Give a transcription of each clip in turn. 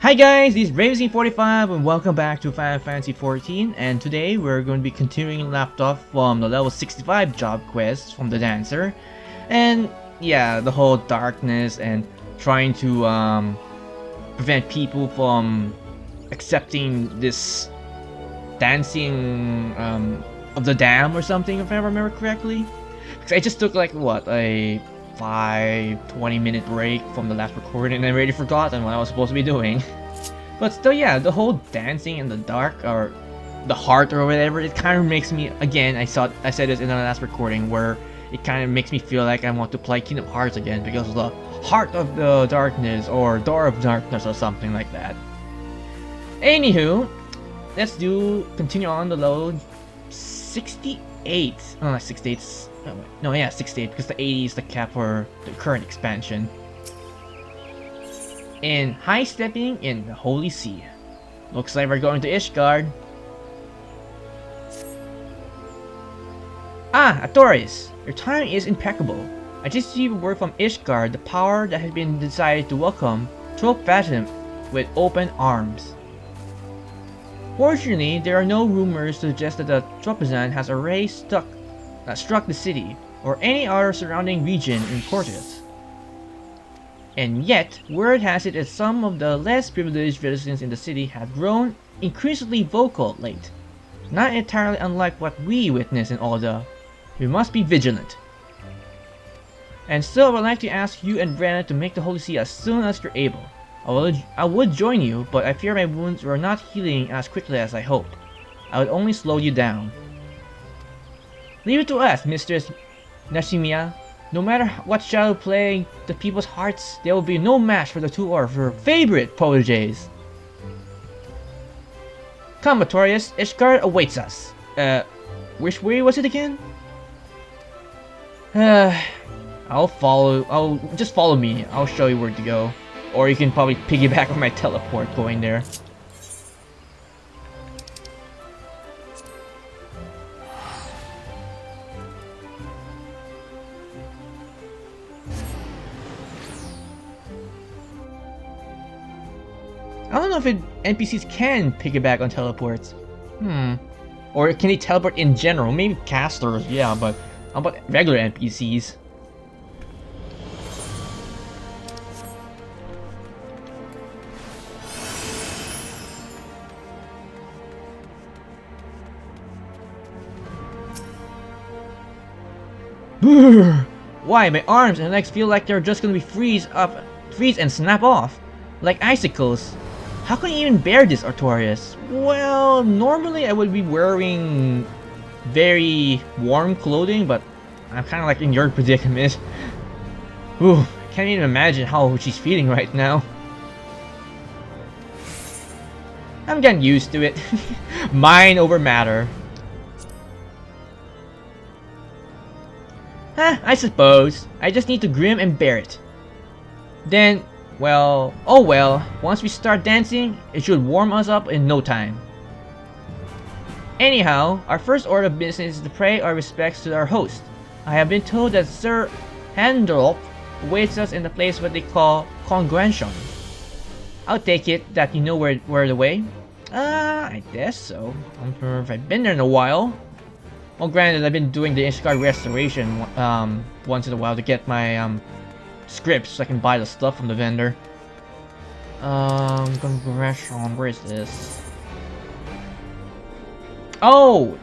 Hi guys, this is Raven45 and welcome back to Final Fantasy XIV, and today we're going to be continuing left off from the level 65 job quest from the dancer. And yeah, the whole darkness and trying to prevent people from accepting this dancing of the dam or something, if I remember correctly. Because I just took like what, a 20 minute break from the last recording and I already forgotten what I was supposed to be doing. But still, yeah, the whole dancing in the dark or the heart or whatever, it kind of makes me, again, I said this in the last recording, where it kind of makes me feel like I want to play Kingdom Hearts again because of the heart of the darkness or door of darkness or something like that. Anywho, let's continue on the level 68. Oh, not 68. No, yeah, 68 because the 80 is the cap for the current expansion. In high stepping in the Holy See. Looks like we're going to Ishgard. Ah, Artorias, your timing is impeccable. I just received word from Ishgard, the power that has been decided to welcome Troupe Falsiam with open arms. Fortunately, there are no rumors to suggest that the Troupe has already struck the city or any other surrounding region in Coerthas. And yet, word has it that some of the less privileged residents in the city have grown increasingly vocal late. Not entirely unlike what we witnessed in Alda. We must be vigilant. And still, I would like to ask you and Ranaa to make the Holy See as soon as you're able. I would join you, but I fear my wounds are not healing as quickly as I hoped. I would only slow you down. Leave it to us, Mistress Nashmeira. No matter what shadow plague the people's hearts, there will be no match for the two of her favorite protégés. Come, Artorias, Ishgard awaits us. Which way was it again? Just follow me. I'll show you where to go. Or you can probably piggyback on my teleport going there. I don't know if NPCs can piggyback on teleports. Or can they teleport in general? Maybe casters, yeah, but how about regular NPCs? Why, my arms and legs feel like they're just gonna be freeze and snap off, like icicles. How can you even bear this, Artorias? Well, normally I would be wearing very warm clothing, but I'm kind of like in your predicament. Ooh, I can't even imagine how she's feeling right now. I'm getting used to it. Mind over matter. I suppose. I just need to grin and bear it. Then, well, oh well, once we start dancing, it should warm us up in no time. Anyhow, our first order of business is to pay our respects to our host. I have been told that Sir Handorp awaits us in the place what they call Congregation. I'll take it that you know where the way? I guess so. I don't remember if I've been there in a while. Well, granted, I've been doing the Ishgard restoration once in a while to get my scripts so I can buy the stuff from the vendor. Congregation, where is this? Oh!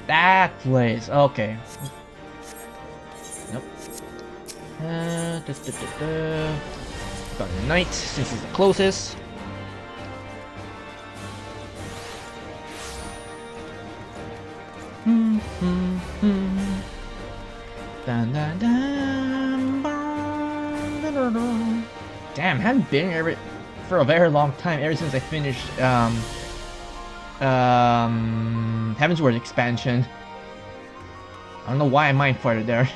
That place, okay. Nope. Got a knight, since it's the closest. Damn, I haven't been here for a very long time, ever since I finished Heavensward expansion. I don't know why I mind farted there.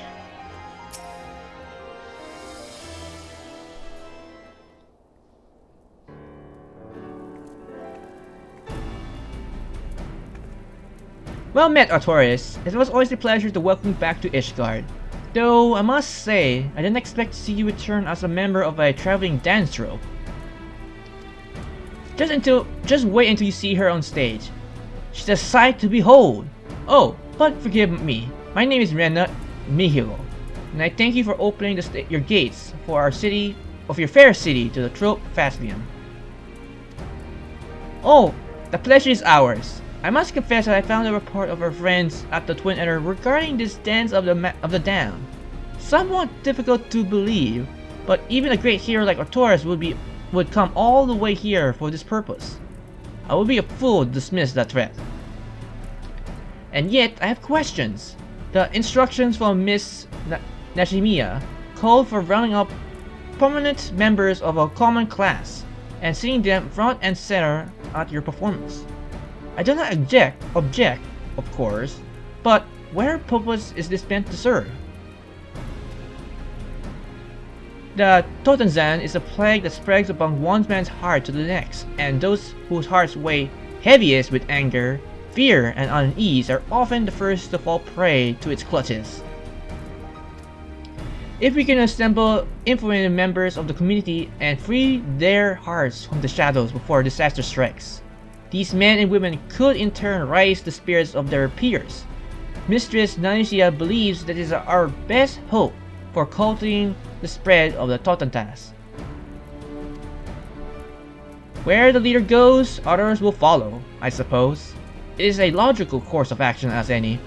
Well met, Artorias. It was always a pleasure to welcome you back to Ishgard. Though, I must say, I didn't expect to see you return as a member of a traveling dance troupe. Just wait until you see her on stage. She's a sight to behold. Oh, but forgive me. My name is Ranaa, and I thank you for opening your gates for our city, of your fair city, to the Troupe Falsiam. Oh, the pleasure is ours. I must confess that I found a report of our friends at the Twin Ether regarding this dance of the damned. Somewhat difficult to believe, but even a great hero like Coerthas would come all the way here for this purpose. I would be a fool to dismiss that threat. And yet, I have questions. The instructions from Mistress Nashmeira called for rounding up prominent members of a common class and seeing them front and center at your performance. I do not object, of course, but what purpose is this meant to serve? The Totenzan is a plague that spreads among one man's heart to the next, and those whose hearts weigh heaviest with anger, fear, and unease are often the first to fall prey to its clutches. If we can assemble influential members of the community and free their hearts from the shadows before disaster strikes, these men and women could in turn raise the spirits of their peers. Mistress Nashmeira believes that it is our best hope for cultivating the spread of the Coerthas. Where the leader goes, others will follow, I suppose. It is a logical course of action as any.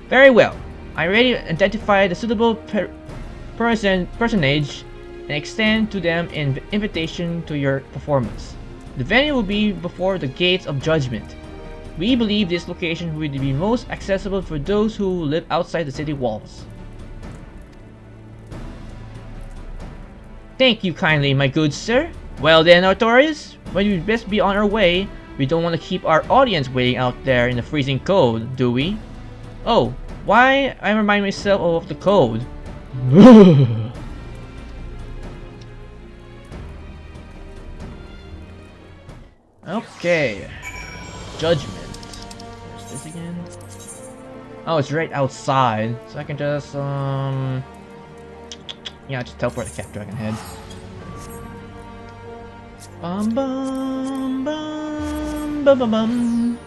Very well. I already identified the suitable personage and extend to them an invitation to your performance. The venue will be before the gates of judgment. We believe this location will be most accessible for those who live outside the city walls. Thank you kindly, my good sir. Well then, Artorias, when we best be on our way, we don't want to keep our audience waiting out there in the freezing cold, do we? Oh, why I remind myself of the code. Okay. Judgment. Where's this again? Oh, it's right outside. So I can just, yeah, just teleport the Cap Dragon head. Bum bum bum bum bum bum.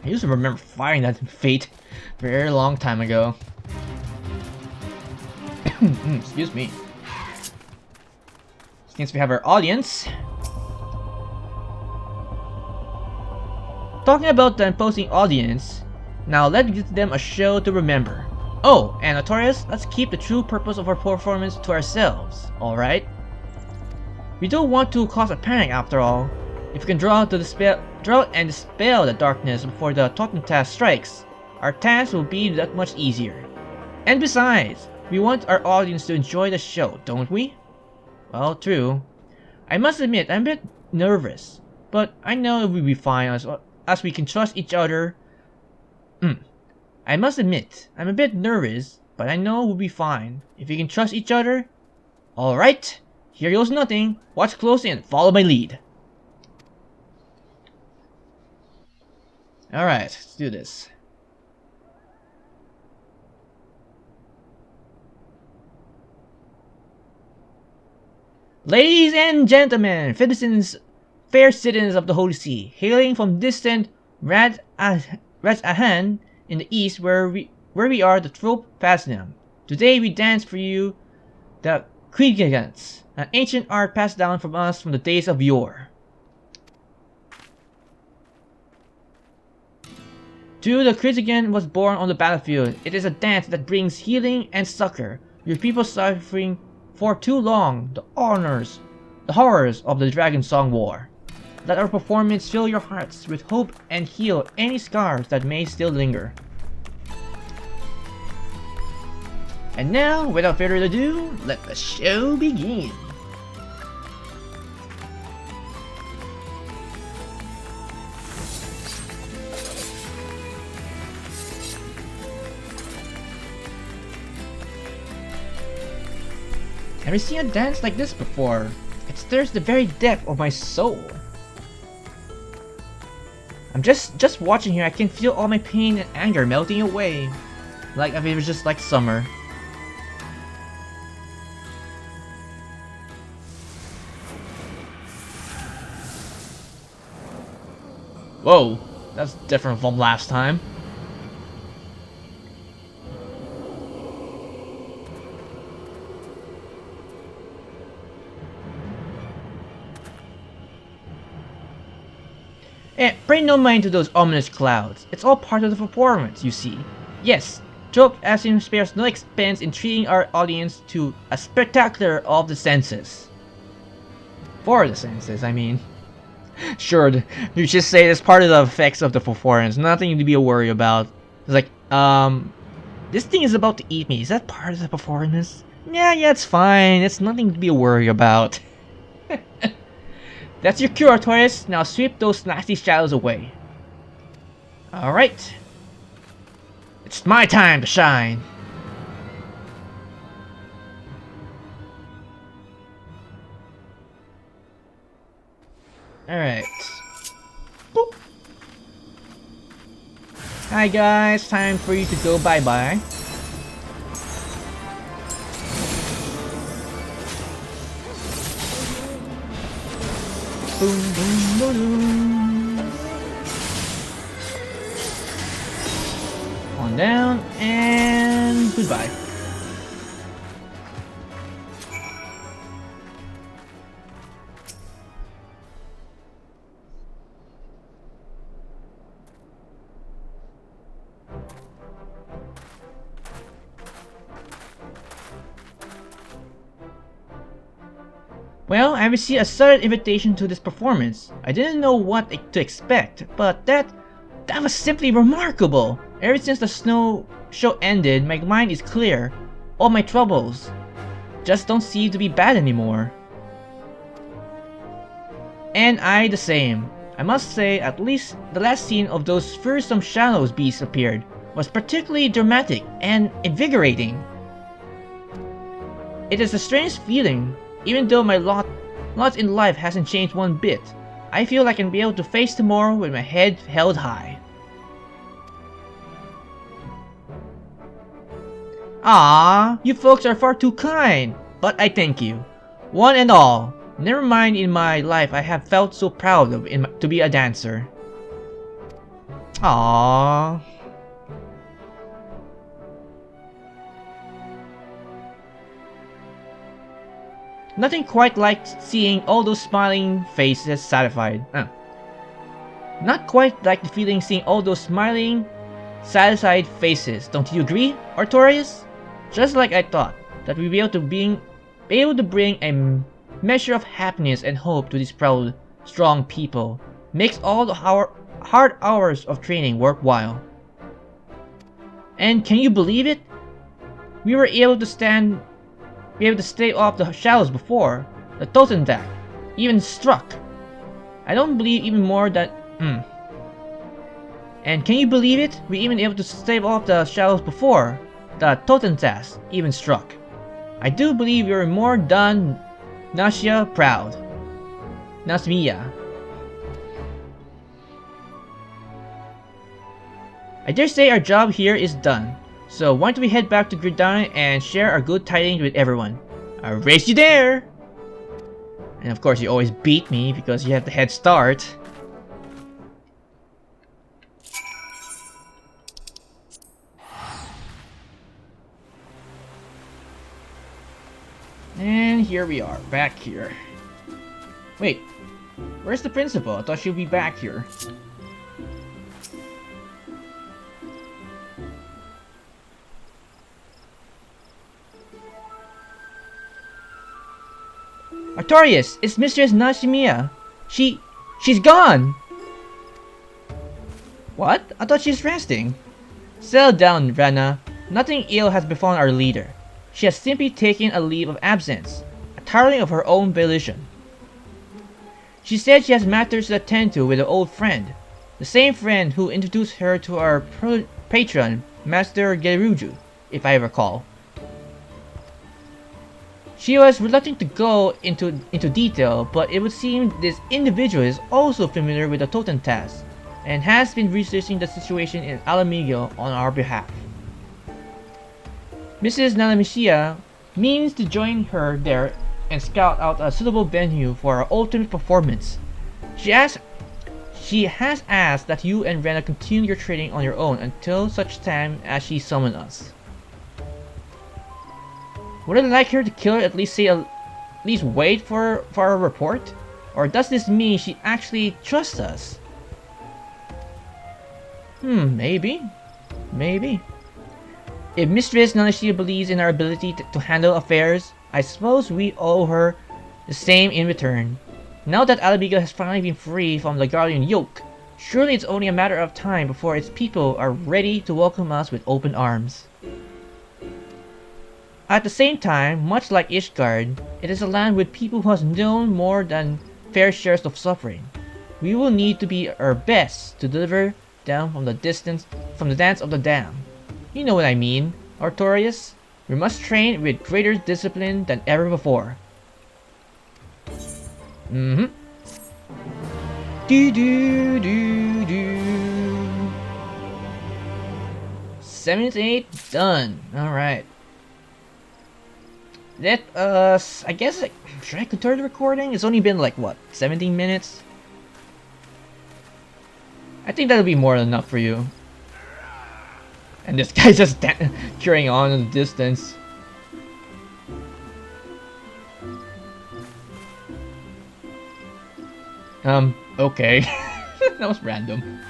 I used to remember fighting that in Fate a very long time ago. Excuse me. Since we have our audience. Talking about the imposing audience, now let's give them a show to remember. Oh, and Artorias, let's keep the true purpose of our performance to ourselves, alright? We don't want to cause a panic after all. If we can draw and dispel the darkness before the Coerthas strikes, our task will be that much easier. And besides, we want our audience to enjoy the show, don't we? Well, true. I must admit, I'm a bit nervous, but I know we'll be fine as we can trust each other. I must admit, I'm a bit nervous, but I know we'll be fine if we can trust each other. Alright, here goes nothing. Watch closely and follow my lead. Alright, let's do this. Ladies and gentlemen, fair citizens of the Holy See, hailing from distant Ranaa in the east where we are the Troupe Falsiam. Today we dance for you the Gridania, an ancient art passed down from us from the days of yore. True, the Gridania was born on the battlefield. It is a dance that brings healing and succor. Your people suffering for too long the horrors of the Dragon Song War. Let our performance fill your hearts with hope and heal any scars that may still linger. And now, without further ado, let the show begin. Never seen a dance like this before. It stirs the very depth of my soul. I'm just watching here, I can feel all my pain and anger melting away. Like if it was just like summer. Whoa, that's different from last time. Pay no mind to those ominous clouds. It's all part of the performance, you see. Yes, Troupe Falsiam spares no expense in treating our audience to a spectacular of the senses. For the senses, I mean. Sure, you just say it's part of the effects of the performance, nothing to be worried about. It's like, this thing is about to eat me. Is that part of the performance? Yeah, it's fine. It's nothing to be worried about. That's your cure, Coerthas. Now sweep those nasty shadows away. Alright. It's my time to shine. Alright. Boop. Hi guys, time for you to go bye-bye. Boom, boom, boom, boom. On down and goodbye. Well, I received a sudden invitation to this performance. I didn't know what to expect, but that was simply remarkable. Ever since the snow show ended, my mind is clear. All my troubles just don't seem to be bad anymore. And I the same. I must say, at least the last scene of those fearsome shadows beasts appeared was particularly dramatic and invigorating. It is a strange feeling. Even though my lot in life hasn't changed one bit, I feel I can be able to face tomorrow with my head held high. Ah, you folks are far too kind, but I thank you. One and all, never mind in my life I have felt so proud of to be a dancer. Ah. Nothing quite like seeing all those smiling faces satisfied. Not quite like the feeling seeing all those smiling, satisfied faces. Don't you agree, Artorias? Just like I thought that we'd be able to bring a measure of happiness and hope to these proud, strong people. Makes all the hard hours of training worthwhile. And can you believe it? We were able to stay off the shadows before. The Totendak even struck. I don't believe even more that... And can you believe it? We even able to stave off the shadows before. The Totendas even struck. I do believe you're more than Nashmeira proud. Nashmeira. I dare say our job here is done. So why don't we head back to Gridania and share our good tidings with everyone. I'll race you there! And of course you always beat me because you have the head start. And here we are, back here. Wait, where's the principal? I thought she'd be back here. Artorias, it's Mistress Nashmeira. She's gone! What? I thought she's resting. Settle down, Ranaa. Nothing ill has befallen our leader. she has simply taken a leave of absence, entirely of her own volition. She said she has matters to attend to with an old friend, the same friend who introduced her to our patron, Master Geruju, if I recall. She was reluctant to go into detail, but it would seem this individual is also familiar with the totem task, and has been researching the situation in Alamigo on our behalf. Mrs. Nashmeira means to join her there and scout out a suitable venue for our ultimate performance. She has asked that you and Ranaa continue your training on your own until such time as she summons us. Would it like her to kill her at least wait for a report? Or does this mean she actually trusts us? Maybe. If Mistress Nashmeira believes in our ability to handle affairs, I suppose we owe her the same in return. Now that Alamigo has finally been free from the Guardian yoke, surely it's only a matter of time before its people are ready to welcome us with open arms. At the same time, much like Ishgard, it is a land with people who has known more than fair shares of suffering. We will need to be our best to deliver them from the dance of the damned. You know what I mean, Artorias? We must train with greater discipline than ever before. Do. 78 done. Alright. Let us, I guess, should I continue the recording? It's only been like, what, 17 minutes? I think that'll be more than enough for you. And this guy's just carrying on in the distance. Okay. That was random.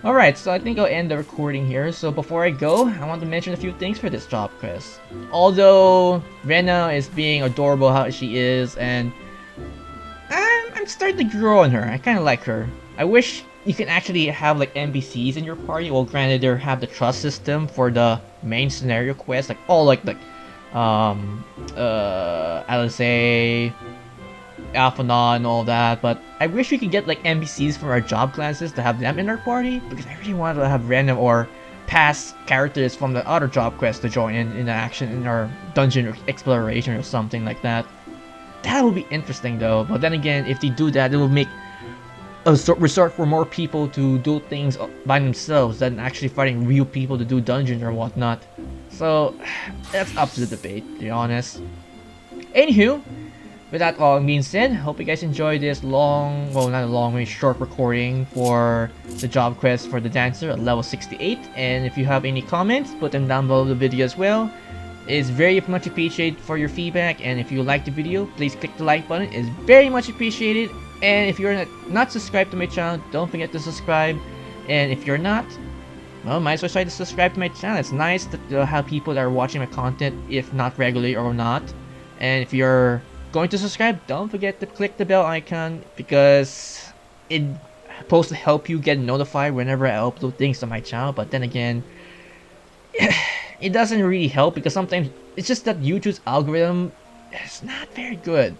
Alright, so I think I'll end the recording here. So before I go, I want to mention a few things for this job quest. Although Ranaa is being adorable how she is, and I'm starting to grow on her. I kind of like her. I wish you can actually have like NPCs in your party. Well, granted, they have the trust system for the main scenario quest, like all like Alizé, Alphana and all that, but I wish we could get like NPCs from our job classes to have them in our party, because I really wanted to have random or past characters from the other job quest to join in action in our dungeon exploration or something like that. That would be interesting though, but then again, if they do that, it will make a resort for more people to do things by themselves than actually fighting real people to do dungeons or whatnot. So that's up to the debate, to be honest. Anywho, with that all being said, hope you guys enjoyed this long, well not a long, really short recording for the job quest for the dancer at level 68. And if you have any comments, put them down below the video as well. It's very much appreciated for your feedback, and if you like the video, please click the like button. It's very much appreciated. And if you're not subscribed to my channel, don't forget to subscribe. And if you're not, well, might as well try to subscribe to my channel. It's nice to have people that are watching my content, if not regularly or not. And if you're going to subscribe, don't forget to click the bell icon, because it's supposed to help you get notified whenever I upload things to my channel. But then again, it doesn't really help, because sometimes it's just that YouTube's algorithm is not very good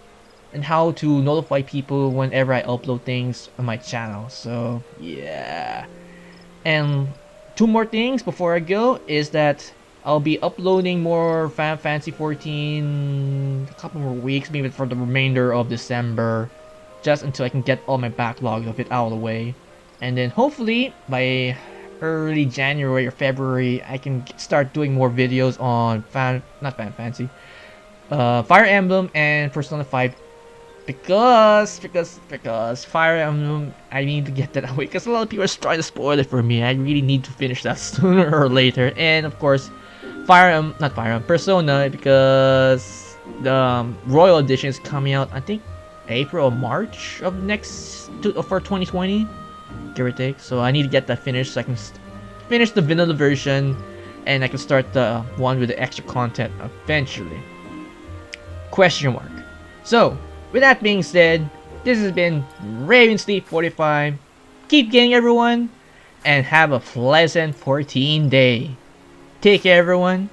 and how to notify people whenever I upload things on my channel. So yeah. And two more things before I go is that I'll be uploading more Final Fantasy 14 a couple more weeks, maybe for the remainder of December, just until I can get all my backlog of it out of the way. And then hopefully by early January or February, I can start doing more videos on Fire Emblem and Persona 5. Because Fire Emblem, I need to get that away, because a lot of people are trying to spoil it for me. I really need to finish that sooner or later. And of course, Persona, because the Royal Edition is coming out, I think April or March of for 2020, give or take. So I need to get that finished so I can finish the vanilla version, and I can start the one with the extra content eventually. Question mark. So with that being said, this has been Ravensleep45. Keep getting, everyone, and have a pleasant 14 day. Take care, everyone,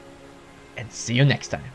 and see you next time.